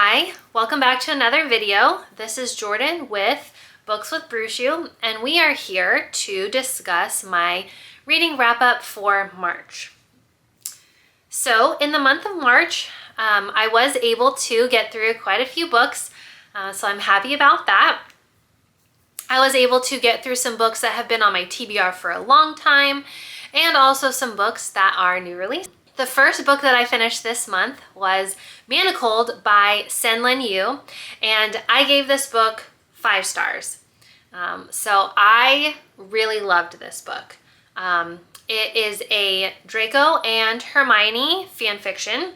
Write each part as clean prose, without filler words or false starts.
Hi, welcome back to another video. This is Jordan with Books with Brushu, and we are here to discuss my reading wrap-up for March. So in the month of March, I was able to get through quite a few books, so I'm happy about that. I was able to get through some books that have been on my TBR for a long time, and also some books that are new release. The first book that I finished this month was Manacled by Sen-Lin Yu, and I gave this book 5 stars. So I really loved this book. It is a Draco and Hermione fan fiction.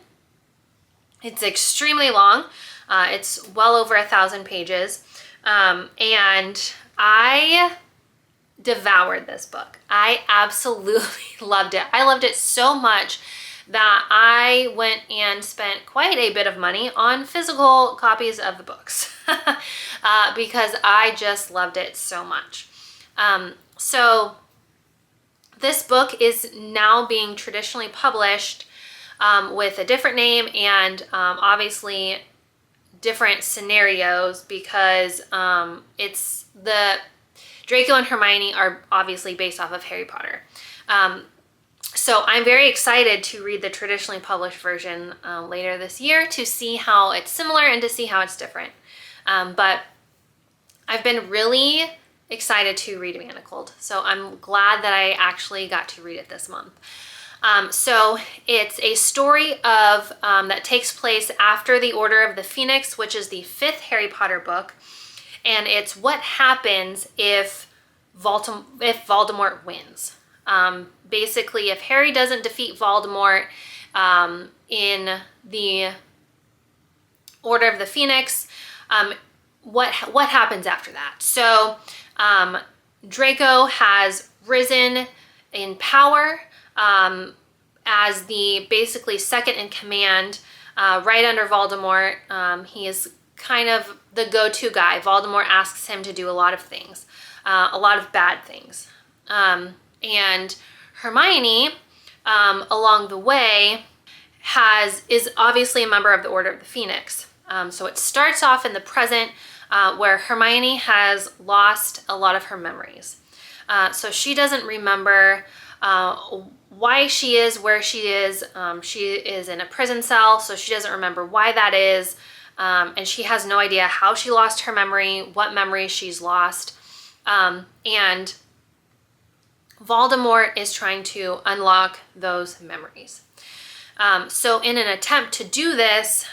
It's extremely long. It's well over 1,000 pages. And I devoured this book. I absolutely loved it. I loved it so much that I went and spent quite a bit of money on physical copies of the books because I just loved it so much. So this book is now being traditionally published with a different name and obviously different scenarios because it's the Draco and Hermione are obviously based off of Harry Potter. So I'm very excited to read the traditionally published version later this year to see how it's similar and to see how it's different. But I've been really excited to read Manacled, so I'm glad that I actually got to read it this month. So it's a story of that takes place after the Order of the Phoenix, which is the 5th Harry Potter book, and it's what happens if Voldemort wins. Basically, if Harry doesn't defeat Voldemort in the Order of the Phoenix, what happens after that? So Draco has risen in power as the basically second in command right under Voldemort. He is kind of the go-to guy. Voldemort asks him to do a lot of things, a lot of bad things. And Hermione, along the way, is obviously a member of the Order of the Phoenix. So it starts off in the present where Hermione has lost a lot of her memories. So she doesn't remember why she is where she is. She is in a prison cell, so she doesn't remember why that is. And she has no idea how she lost her memory, what memories she's lost. And Voldemort is trying to unlock those memories. So in an attempt to do this,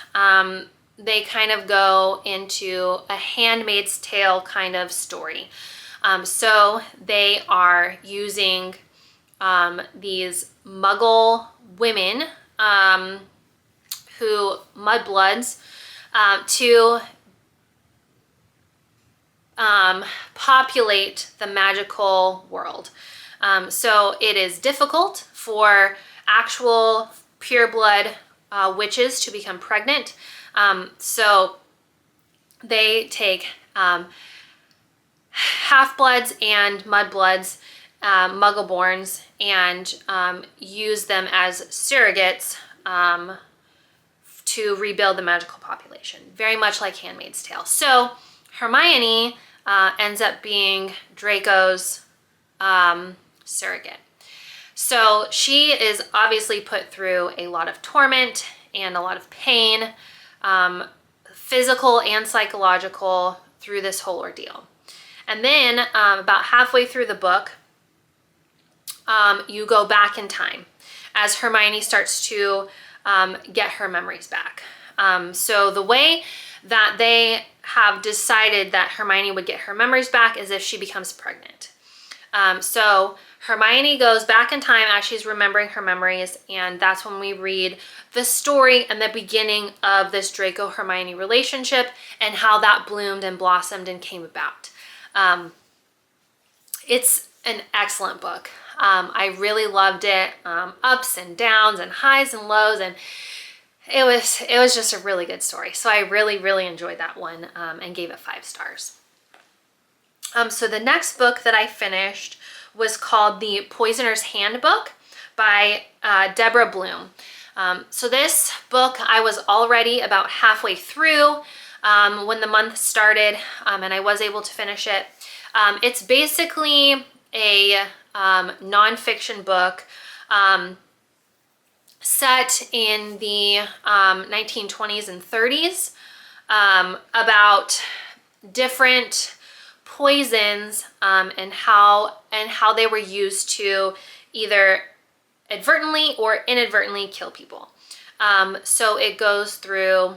they kind of go into a Handmaid's Tale kind of story. So they are using these Muggle women mudbloods, to populate the magical world. So it is difficult for actual pureblood witches to become pregnant. So they take half-bloods and mudbloods, Muggleborns, and use them as surrogates to rebuild the magical population, very much like Handmaid's Tale. So Hermione ends up being Draco's surrogate. So she is obviously put through a lot of torment and a lot of pain, physical and psychological, through this whole ordeal. And then about halfway through the book, you go back in time as Hermione starts to get her memories back. So the way that they have decided that Hermione would get her memories back is if she becomes pregnant. So Hermione goes back in time as she's remembering her memories, and that's when we read the story and the beginning of this Draco-Hermione relationship and how that bloomed and blossomed and came about. It's an excellent book. I really loved it. Ups and downs and highs and lows, and it was just a really good story. So I really enjoyed that one and gave it 5 stars. So the next book that I finished was called The Poisoner's Handbook by Deborah Bloom. So this book, I was already about halfway through when the month started, and I was able to finish it. It's basically a nonfiction book set in the 1920s and 30s about different poisons and how they were used to either advertently or inadvertently kill people. So it goes through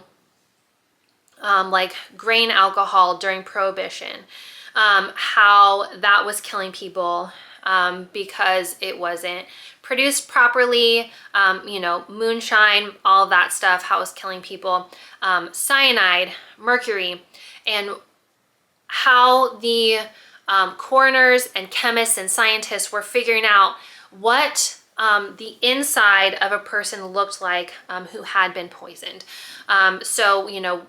like grain alcohol during Prohibition, how that was killing people because it wasn't produced properly, moonshine, all that stuff, how it was killing people, cyanide, mercury, and how the coroners and chemists and scientists were figuring out what the inside of a person looked like who had been poisoned. So,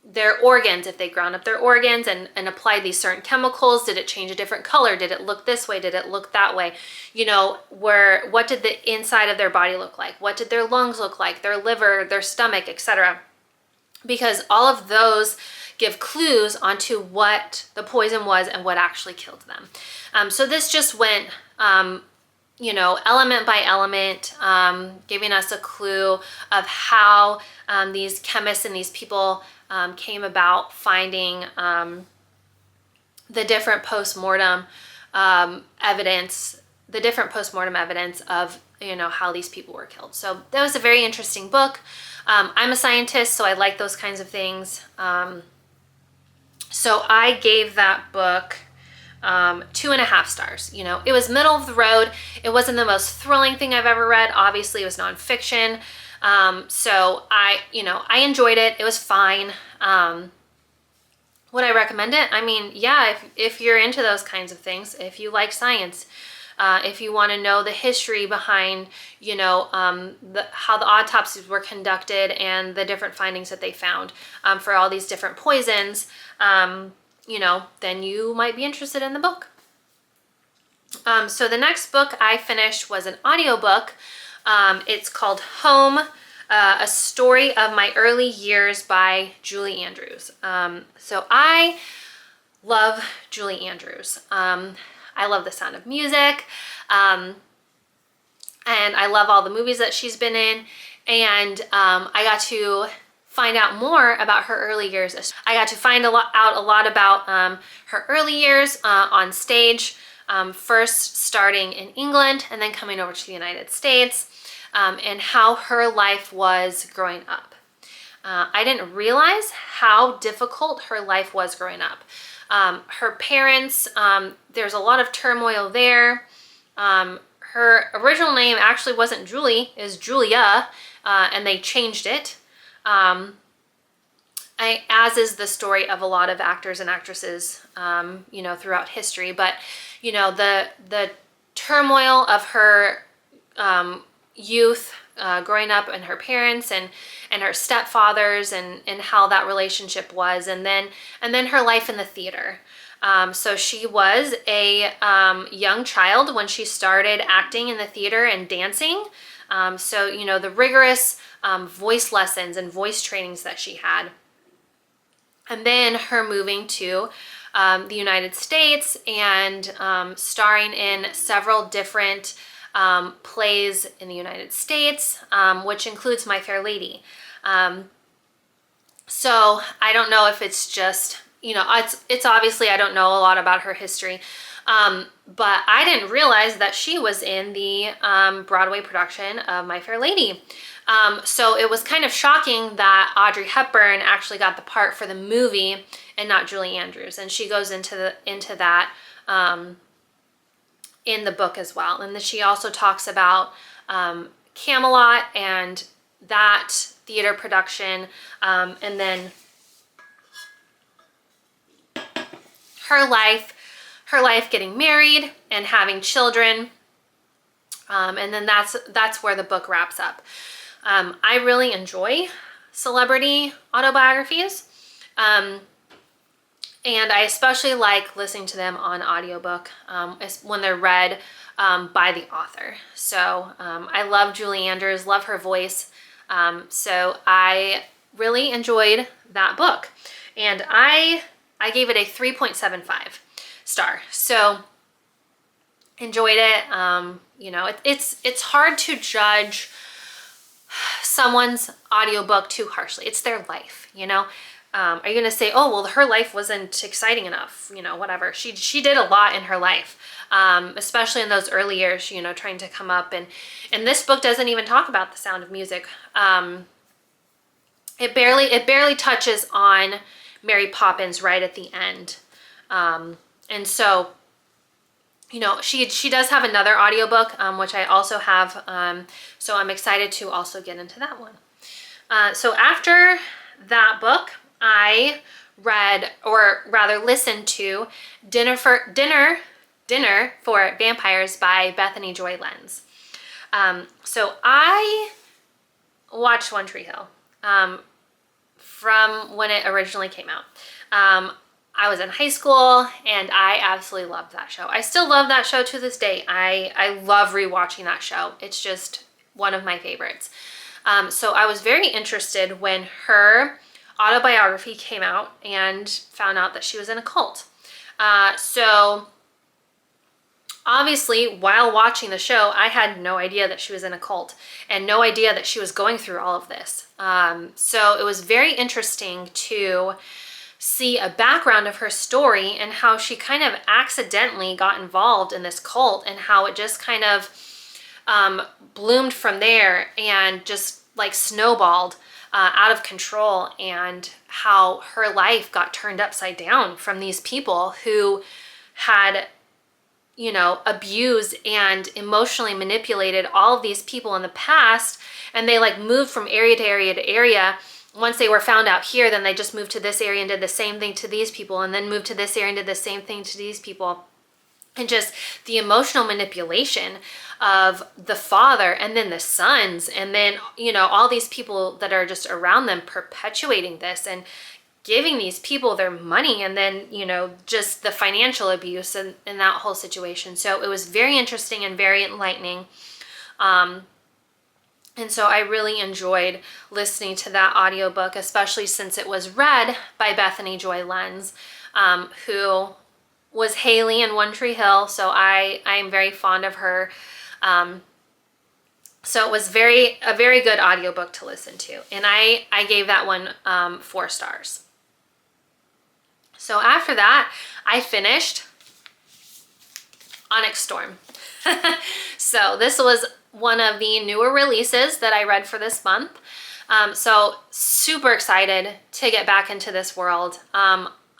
their organs, if they ground up their organs and applied these certain chemicals, did it change a different color? Did it look this way? Did it look that way? What did the inside of their body look like? What did their lungs look like? Their liver, their stomach, etc. Because all of those give clues onto what the poison was and what actually killed them. So this just went, element by element, giving us a clue of how these chemists and these people came about finding the different post-mortem evidence, of how these people were killed. So that was a very interesting book. I'm a scientist, so I like those kinds of things. So I gave that book 2.5 stars. It was middle of the road. It wasn't the most thrilling thing I've ever read. Obviously, it was nonfiction. So I enjoyed it. It was fine. Would I recommend it? I mean, yeah, if you're into those kinds of things, if you like science, if you want to know the history behind, how the autopsies were conducted and the different findings that they found for all these different poisons, then you might be interested in the book. So the next book I finished was an audiobook. It's called Home, A Story of My Early Years by Julie Andrews. So I love Julie Andrews. I love the sound of music, and I love all the movies that she's been in, and I got to find out more about her early years. I got to find out a lot about her early years on stage, first starting in England and then coming over to the United States, and how her life was growing up. I didn't realize how difficult her life was growing up. Her parents, there's a lot of turmoil there. Her original name actually wasn't Julie, it was Julia, and they changed it. As is the story of a lot of actors and actresses, throughout history. But, the turmoil of her youth, growing up, and her parents and her stepfathers and how that relationship was, and then her life in the theater. So she was a young child when she started acting in the theater and dancing. So the rigorous voice lessons and voice trainings that she had. And then her moving to the United States and starring in several different plays in the United States, which includes My Fair Lady. So I don't know if it's just, it's obviously, I don't know a lot about her history, but I didn't realize that she was in the Broadway production of My Fair Lady. So it was kind of shocking that Audrey Hepburn actually got the part for the movie and not Julie Andrews. And she goes into that in the book as well. And then she also talks about Camelot and that theater production, and then her life getting married and having children, and then that's where the book wraps up. I really enjoy celebrity autobiographies, and I especially like listening to them on audiobook when they're read by the author. So I love Julie Andrews, love her voice. So I really enjoyed that book, and I gave it a 3.75 star. So enjoyed it. You know, it's hard to judge someone's audiobook too harshly. It's their life, you know. Are you gonna say, oh, well, her life wasn't exciting enough, you know, whatever. She did a lot in her life, especially in those early years, you know, trying to come up. And this book doesn't even talk about The Sound of Music. It barely touches on Mary Poppins right at the end. And so, you know, she does have another audiobook, which I also have. So I'm excited to also get into that one. So after that book, I read, or rather listened to Dinner for Vampires by Bethany Joy Lenz. So I watched One Tree Hill from when it originally came out. I was in high school and I absolutely loved that show. I still love that show to this day. I love rewatching that show. It's just one of my favorites. So I was very interested when her autobiography came out and found out that she was in a cult. So obviously, while watching the show, I had no idea that she was in a cult and no idea that she was going through all of this. So it was very interesting to see a background of her story and how she kind of accidentally got involved in this cult and how it just kind of bloomed from there and just like snowballed out of control, and how her life got turned upside down from these people who had, you know, abused and emotionally manipulated all of these people in the past, and they like moved from area to area to area. Once they were found out here, then they just moved to this area and did the same thing to these people, and then moved to this area and did the same thing to these people. And just the emotional manipulation of the father and then the sons, and then, you know, all these people that are just around them perpetuating this and giving these people their money, and then, you know, just the financial abuse and that whole situation. So it was very interesting and very enlightening. And so I really enjoyed listening to that audiobook, especially since it was read by Bethany Joy Lenz, who was Haley in One Tree Hill. So I am very fond of her. So it was a very good audiobook to listen to. And I gave that one 4 stars. So after that, I finished Onyx Storm. So this was one of the newer releases that I read for this month. So super excited to get back into this world.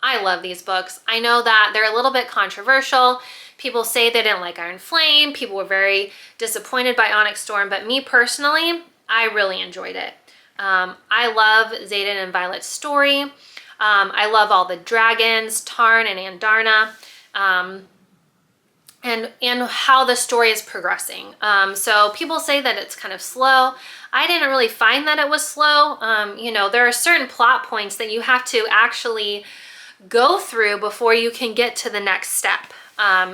I love these books. I know that they're a little bit controversial. People say they didn't like Iron Flame. People were very disappointed by Onyx Storm, but me personally, I really enjoyed it. I love Xaden and Violet's story. I love all the dragons, Tarn and Andarna, and how the story is progressing. So people say that it's kind of slow. I didn't really find that it was slow. You know, there are certain plot points that you have to actually go through before you can get to the next step.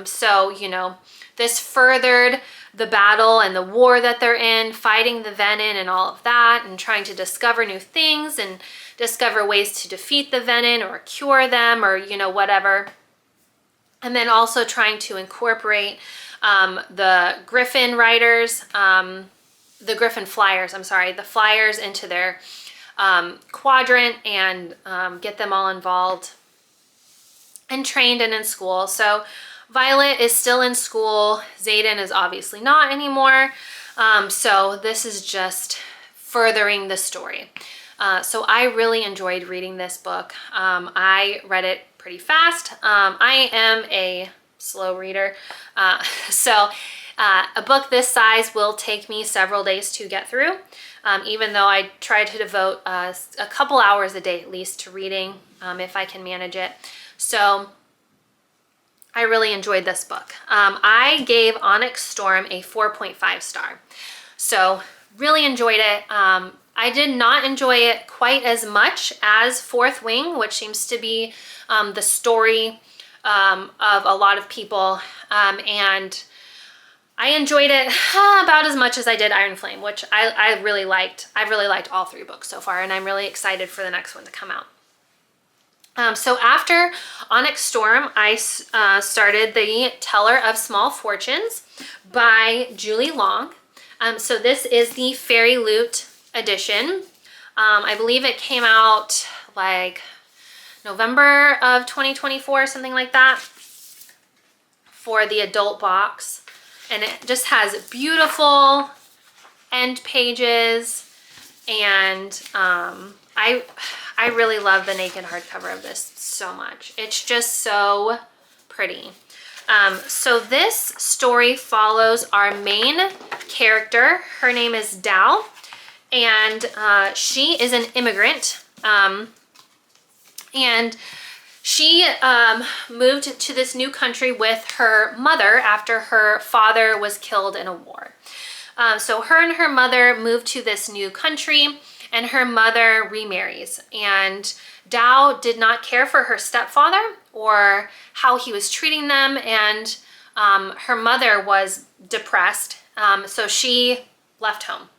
So, you know, this furthered the battle and the war that they're in, fighting the Venin and all of that, and trying to discover new things and discover ways to defeat the Venin or cure them, or, you know, whatever. And then also trying to incorporate the Griffin riders, the Griffin flyers, the flyers into their quadrant, and get them all involved and trained and in school. So Violet is still in school. Xaden is obviously not anymore. So this is just furthering the story. So I really enjoyed reading this book. I read it pretty fast. I am a slow reader. So a book this size will take me several days to get through, even though I try to devote a couple hours a day at least to reading, if I can manage it. So I really enjoyed this book. I gave Onyx Storm a 4.5 star. So really enjoyed it. I did not enjoy it quite as much as Fourth Wing, which seems to be the story of a lot of people. And I enjoyed it about as much as I did Iron Flame, which I really liked. I've really liked all 3 books so far, and I'm really excited for the next one to come out. So after Onyx Storm, I started The Teller of Small Fortunes by Julie Long. So this is the Fairy Loot edition. I believe it came out like November of 2024, something like that, for the adult box. And it just has beautiful end pages, and I really love the naked hardcover of this so much. It's just so pretty. So this story follows our main character. Her name is Dao, and she is an immigrant, and she moved to this new country with her mother after her father was killed in a war. So her and her mother moved to this new country, and her mother remarries. And Dao did not care for her stepfather or how he was treating them, and her mother was depressed, so she left home.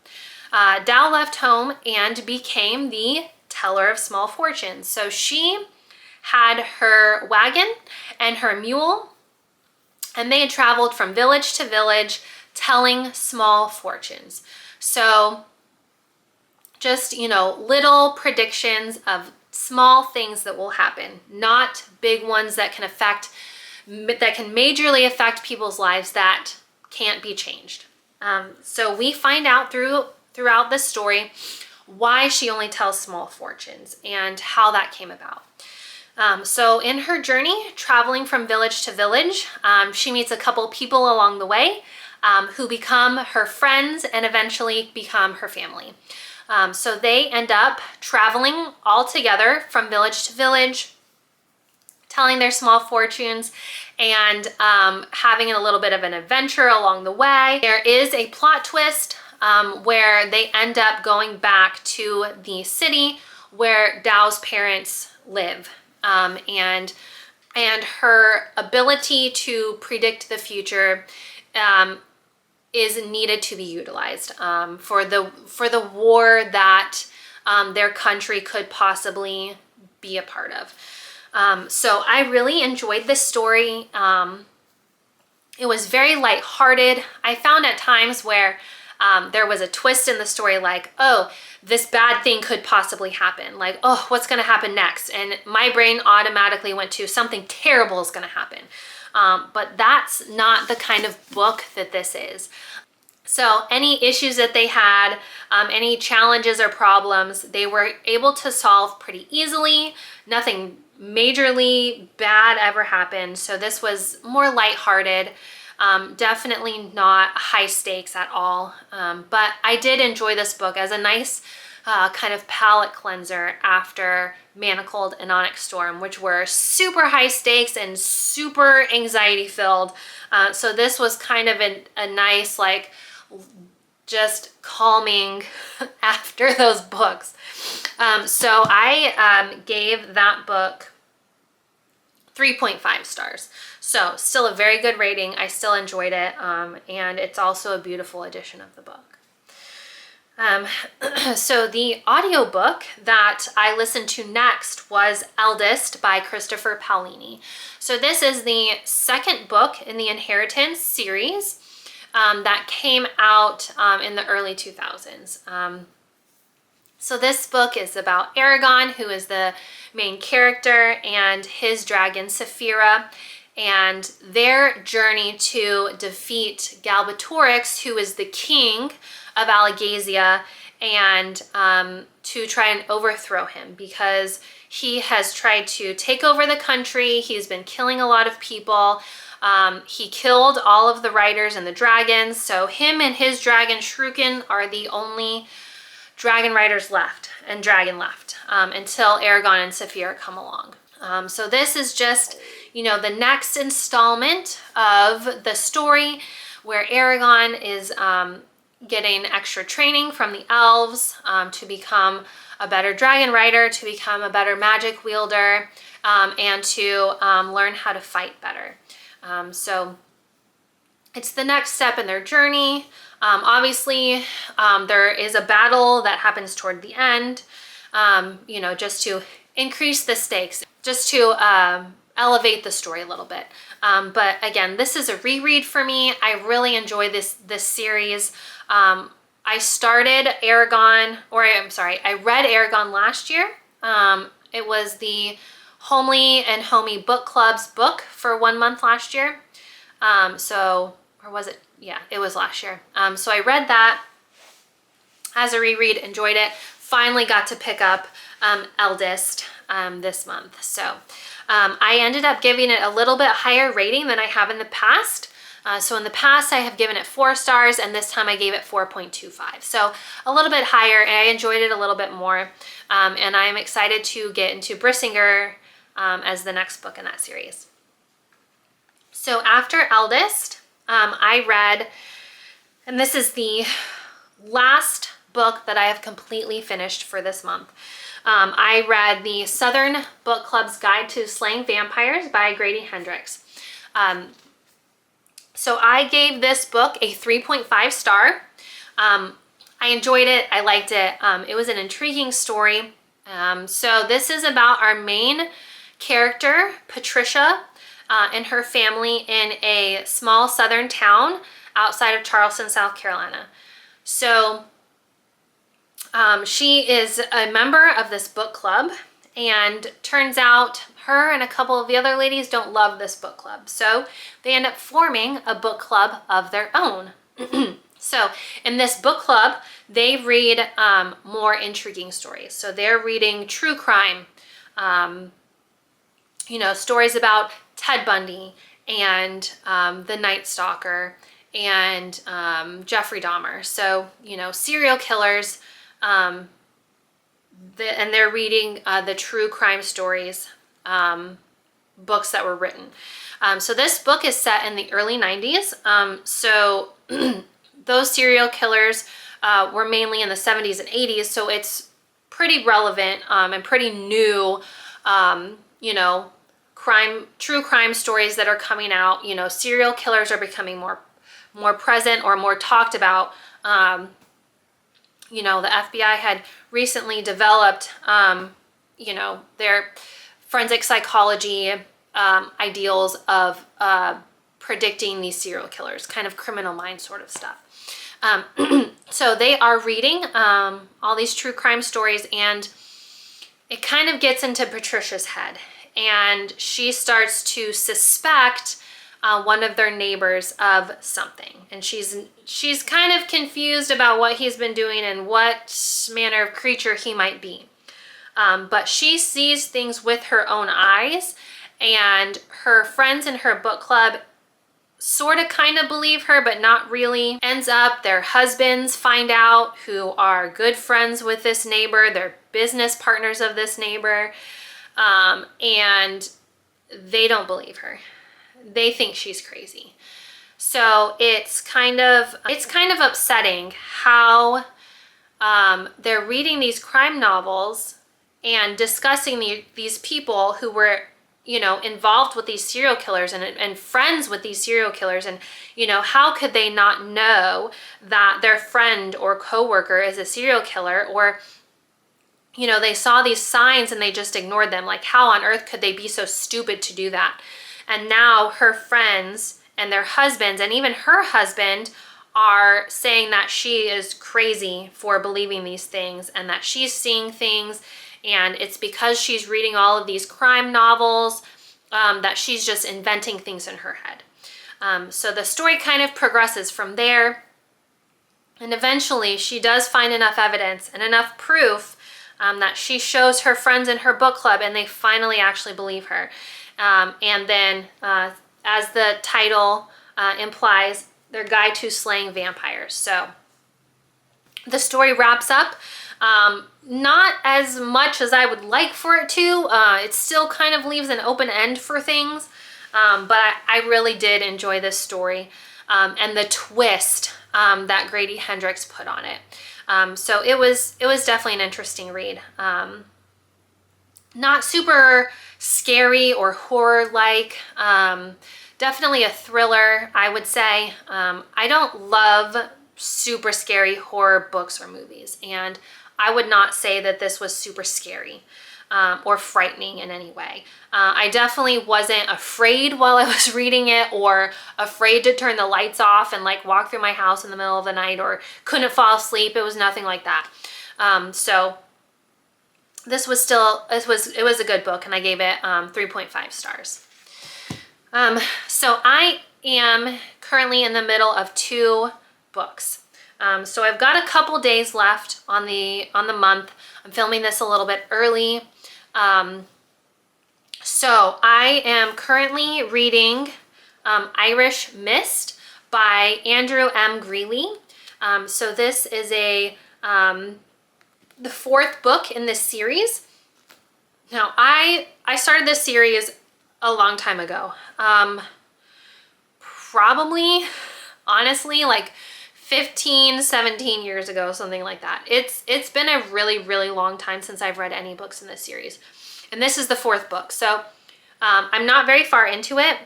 Dao left home and became the Teller of Small Fortunes. So she had her wagon and her mule, and they had traveled from village to village telling small fortunes. So just, you know, little predictions of small things that will happen, not big ones that can majorly affect people's lives that can't be changed. So we find out throughout this story why she only tells small fortunes and how that came about. So in her journey, traveling from village to village, she meets a couple people along the way who become her friends and eventually become her family. So they end up traveling all together from village to village, telling their small fortunes, and having a little bit of an adventure along the way. There is a plot twist where they end up going back to the city where Dao's parents live. And her ability to predict the future is needed to be utilized for the war that their country could possibly be a part of. So I really enjoyed this story. It was very lighthearted. I found at times where there was a twist in the story, like, oh, this bad thing could possibly happen. Like, oh, what's going to happen next? And my brain automatically went to something terrible is going to happen. But that's not the kind of book that this is. So any issues that they had, any challenges or problems, they were able to solve pretty easily. Nothing majorly bad ever happened. So this was more lighthearted. Definitely not high stakes at all. But I did enjoy this book as a nice kind of palate cleanser after Manacled and Onyx Storm, which were super high stakes and super anxiety filled. So this was kind of a nice, like, just calming after those books. So I gave that book 3.5 stars. So still a very good rating. I still enjoyed it. And it's also a beautiful edition of the book. So the audiobook that I listened to next was Eldest by Christopher Paolini. So this is the second book in the Inheritance series that came out in the early 2000s. So this book is about Aragon, who is the main character, and his dragon Saphira, and their journey to defeat Galbatorix, who is the king of Alagasia, and to try and overthrow him because he has tried to take over the country. He's been killing a lot of people. He killed all of the riders and the dragons. So him and his dragon Shrukin are the only dragon riders left and dragon left until Aragon and Saphira come along. So this is just, you know, the next installment of the story where Aragon is getting extra training from the elves to become a better dragon rider, to become a better magic wielder, and to learn how to fight better. So it's the next step in their journey. Obviously, there is a battle that happens toward the end, you know, just to increase the stakes, just to elevate the story a little bit. But again, this is a reread for me. I really enjoy this series. I started Eragon, or I'm sorry, I read Eragon last year. It was the Homely and Homey Book Club's book for 1 month last year. Or was it? Yeah, it was last year. So I read that as a reread, enjoyed it. Finally got to pick up Eldest this month. So I ended up giving it a little bit higher rating than I have in the past. So in the past I have given it 4 stars, and this time I gave it 4.25. So a little bit higher, and I enjoyed it a little bit more. And I'm excited to get into Brissinger as the next book in that series. So after Eldest, I read, and this is the last book that I have completely finished for this month. I read the Southern Book Club's Guide to Slaying Vampires by Grady Hendrix. So I gave this book a 3.5 star. I enjoyed it. I liked it. It was an intriguing story. So this is about our main character, Patricia, and her family in a small southern town outside of Charleston, South Carolina. So she is a member of this book club, and turns out her and a couple of the other ladies don't love this book club. So they end up forming a book club of their own. So in this book club, they read more intriguing stories. So they're reading true crime, you know, stories about Ted Bundy and the Night Stalker and Jeffrey Dahmer. So, you know, serial killers, and they're reading the true crime stories, books that were written. So this book is set in the early 90s. So those serial killers were mainly in the 70s and 80s. So it's pretty relevant and pretty new, you know, true crime stories that are coming out. You know, serial killers are becoming more present or more talked about. You know, the FBI had recently developed, you know, their forensic psychology ideals of predicting these serial killers, kind of Criminal Minds sort of stuff. So they are reading all these true crime stories, and it kind of gets into Patricia's head, and she starts to suspect one of their neighbors of something, and she's kind of confused about what he's been doing and what manner of creature he might be. But she sees things with her own eyes, and her friends in her book club sort of kind of believe her, but not really. Ends up their husbands find out, who are good friends with this neighbor, they're business partners of this neighbor, and they don't believe her. They think she's crazy. So it's kind of upsetting how they're reading these crime novels and discussing these people who were, you know, involved with these serial killers and friends with these serial killers. And, you know, how could they not know that their friend or coworker is a serial killer? Or, you know, they saw these signs and they just ignored them. Like, how on earth could they be so stupid to do that? And now her friends and their husbands, and even her husband, are saying that she is crazy for believing these things, and that she's seeing things, and it's because she's reading all of these crime novels that she's just inventing things in her head. So the story kind of progresses from there, and eventually she does find enough evidence and enough proof that she shows her friends in her book club, and they finally actually believe her. And then, as the title implies, their guide to slaying vampires. So the story wraps up. Not as much as I would like for it to. It still kind of leaves an open end for things. But I really did enjoy this story and the twist that Grady Hendrix put on it. So it was definitely an interesting read. not super scary or horror-like. Definitely a thriller, I would say. I don't love super scary horror books or movies, and I would not say that this was super scary or frightening in any way. I definitely wasn't afraid while I was reading it, or afraid to turn the lights off and like walk through my house in the middle of the night, or couldn't fall asleep. It was nothing like that. So this was still, it was a good book, and I gave it 3.5 stars. So I am currently in the middle of 2 books. So I've got a couple days left on the month. I'm filming this a little bit early. So I am currently reading Irish Mist by Andrew M. Greeley. So this is the 4th book in this series. Now I started this series a long time ago. Probably, honestly, like 15, 17 years ago, something like that. It's been a really, really long time since I've read any books in this series. And this is the 4th book. So I'm not very far into it.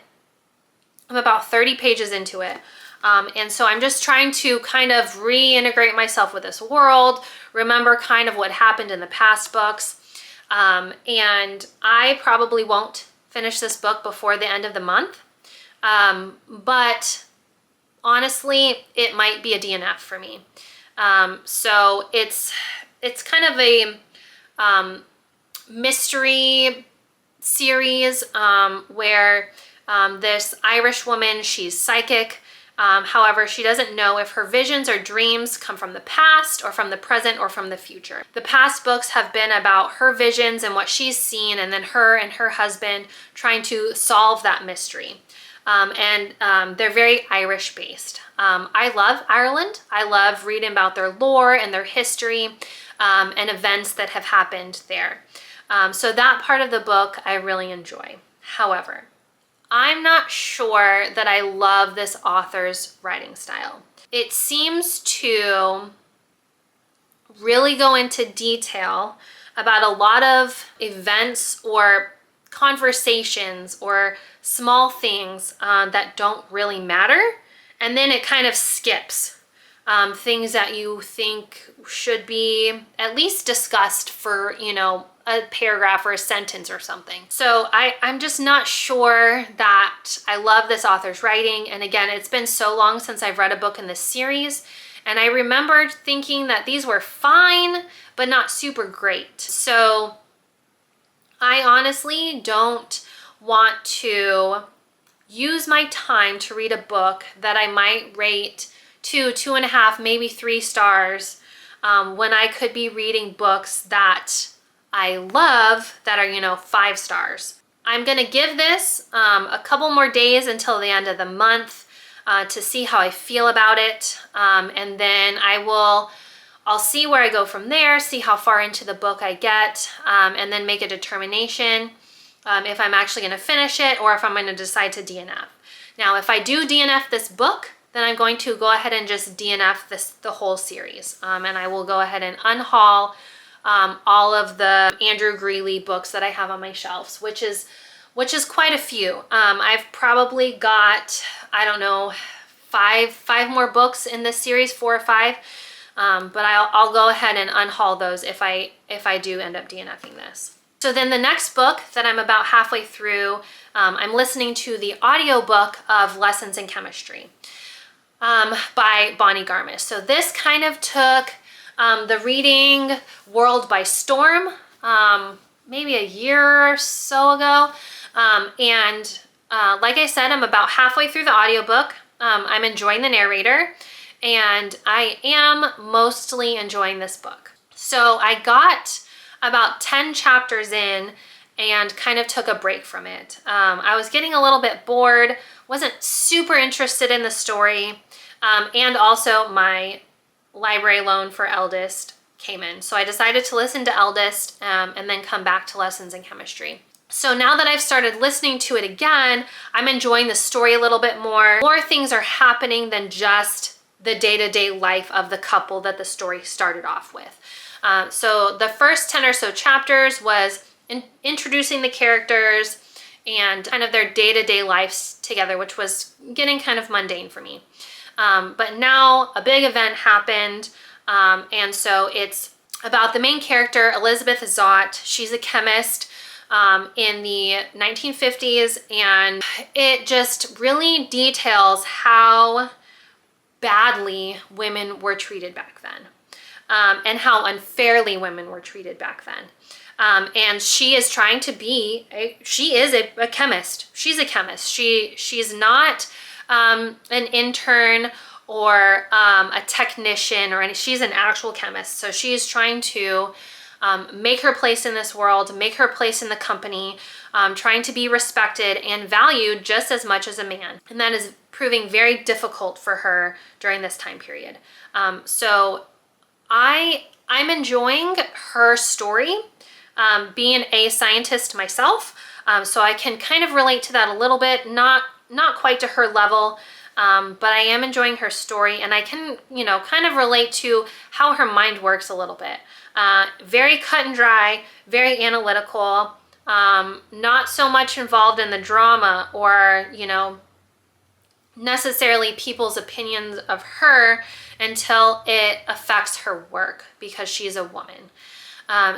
I'm about 30 pages into it. And so I'm just trying to kind of reintegrate myself with this world, remember kind of what happened in the past books. And I probably won't finish this book before the end of the month. But honestly, it might be a DNF for me. So it's kind of a mystery series where this Irish woman, she's psychic. However, she doesn't know if her visions or dreams come from the past or from the present or from the future. The past books have been about her visions and what she's seen, and then her and her husband trying to solve that mystery. They're very Irish based. I love Ireland. I love reading about their lore and their history and events that have happened there. So that part of the book I really enjoy. However, I'm not sure that I love this author's writing style. It seems to really go into detail about a lot of events or conversations or small things that don't really matter, and then it kind of skips things that you think should be at least discussed for, you know, a paragraph or a sentence or something. So I'm just not sure that I love this author's writing. And again, it's been so long since I've read a book in this series, and I remembered thinking that these were fine, but not super great. So I honestly don't want to use my time to read a book that I might rate 2, 2.5, maybe 3 stars when I could be reading books that I love that are, you know, 5 stars. I'm gonna give this a couple more days until the end of the month to see how I feel about it, and then I'll see where I go from there, see how far into the book I get, and then make a determination if I'm actually gonna finish it or if I'm gonna decide to DNF. Now, if I do DNF this book, then I'm going to go ahead and just DNF the whole series, and I will go ahead and unhaul all of the Andrew Greeley books that I have on my shelves, which is quite a few. I've probably got, I don't know, five more books in this series, 4 or 5. But I'll go ahead and unhaul those if I do end up DNFing this. So then the next book that I'm about halfway through, I'm listening to the audiobook of Lessons in Chemistry by Bonnie Garmus. So this kind of took the reading world by storm, maybe a year or so ago. Like I said, I'm about halfway through the audiobook. I'm enjoying the narrator, and I am mostly enjoying this book. So I got about 10 chapters in and kind of took a break from it. I was getting a little bit bored, wasn't super interested in the story, and also my library loan for Eldest came in. So I decided to listen to Eldest and then come back to Lessons in Chemistry. So now that I've started listening to it again, I'm enjoying the story a little bit more. More things are happening than just the day-to-day life of the couple that the story started off with. So the first 10 or so chapters was introducing the characters and kind of their day-to-day lives together, which was getting kind of mundane for me. But now a big event happened, and so it's about the main character, Elizabeth Zott. She's a chemist in the 1950s, and it just really details how badly women were treated back then, and how unfairly women were treated back then. And she is trying to be, she is a chemist. She's a chemist. She's not an intern or a technician or any, she's an actual chemist. So she is trying to make her place in this world, make her place in the company, trying to be respected and valued just as much as a man. And that is proving very difficult for her during this time period. So I'm enjoying her story, being a scientist myself. So I can kind of relate to that a little bit, not quite to her level, but I am enjoying her story, and I can, kind of relate to how her mind works a little bit. Very cut and dry, very analytical, not so much involved in the drama or, necessarily people's opinions of her until it affects her work because she's a woman.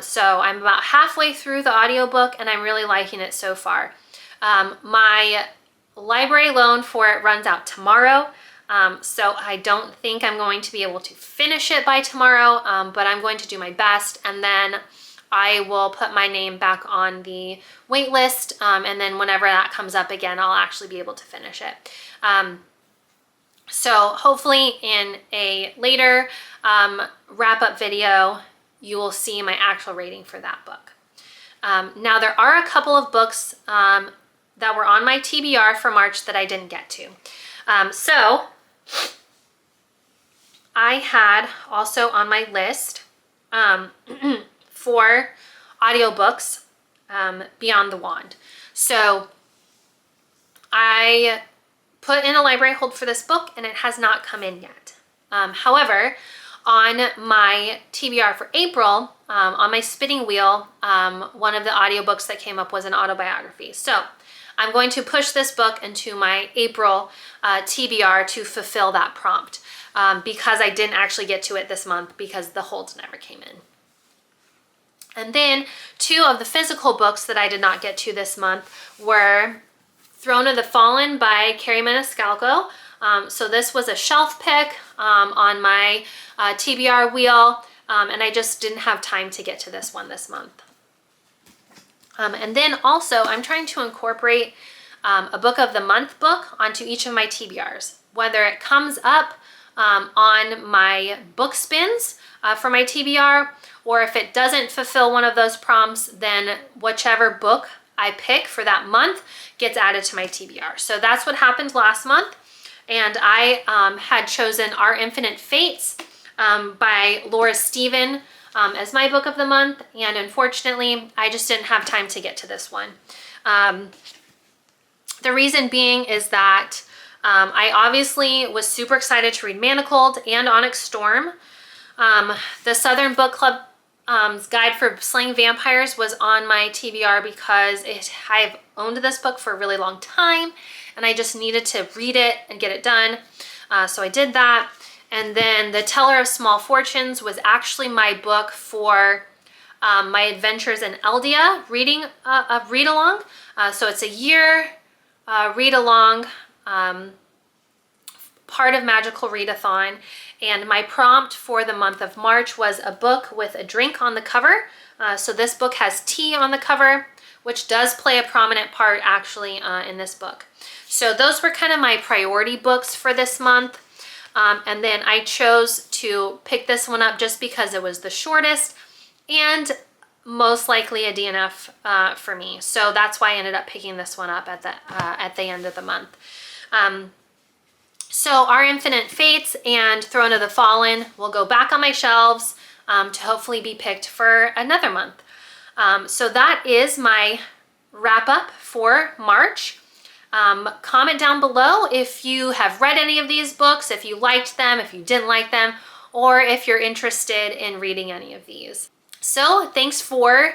So I'm about halfway through the audiobook and I'm really liking it so far. My library loan for it runs out tomorrow. So I don't think I'm going to be able to finish it by tomorrow, but I'm going to do my best, and then I will put my name back on the wait list, and then whenever that comes up again, I'll actually be able to finish it. So hopefully in a later wrap-up video, you will see my actual rating for that book. Now there are a couple of books that were on my TBR for March that I didn't get to. So I had also on my list for audiobooks Beyond the Wand. So I put in a library hold for this book and it has not come in yet. However, on my TBR for April, on my spinning wheel, one of the audiobooks that came up was an autobiography. So I'm going to push this book into my April TBR to fulfill that prompt, because I didn't actually get to it this month because the holds never came in. And then two of the physical books that I did not get to this month were Throne of the Fallen by Kerri Maniscalco. So this was a shelf pick on my TBR wheel, and I just didn't have time to get to this one this month. And then also I'm trying to incorporate a book of the month book onto each of my TBRs, whether it comes up on my book spins for my TBR, or if it doesn't fulfill one of those prompts, then whichever book I pick for that month gets added to my TBR. So that's what happened last month. And I had chosen Our Infinite Fates by Laura Steven as my book of the month. And unfortunately, I just didn't have time to get to this one. The reason being is that I obviously was super excited to read Manacled and Onyx Storm. The Southern Book Club Guide for Slaying Vampires was on my TBR because I've owned this book for a really long time and I just needed to read it and get it done. So I did that. And then The Teller of Small Fortunes was actually my book for my Adventures in Eldia read-along. So it's a year read-along, part of Magical Readathon. And my prompt for the month of March was a book with a drink on the cover. So this book has tea on the cover, which does play a prominent part actually in this book. So those were kind of my priority books for this month. And then I chose to pick this one up just because it was the shortest and most likely a DNF for me. So that's why I ended up picking this one up at the end of the month. So Our Infinite Fates and Throne of the Fallen will go back on my shelves to hopefully be picked for another month. So that is my wrap up for March. Comment down below if you have read any of these books, if you liked them, if you didn't like them, or if you're interested in reading any of these. So thanks for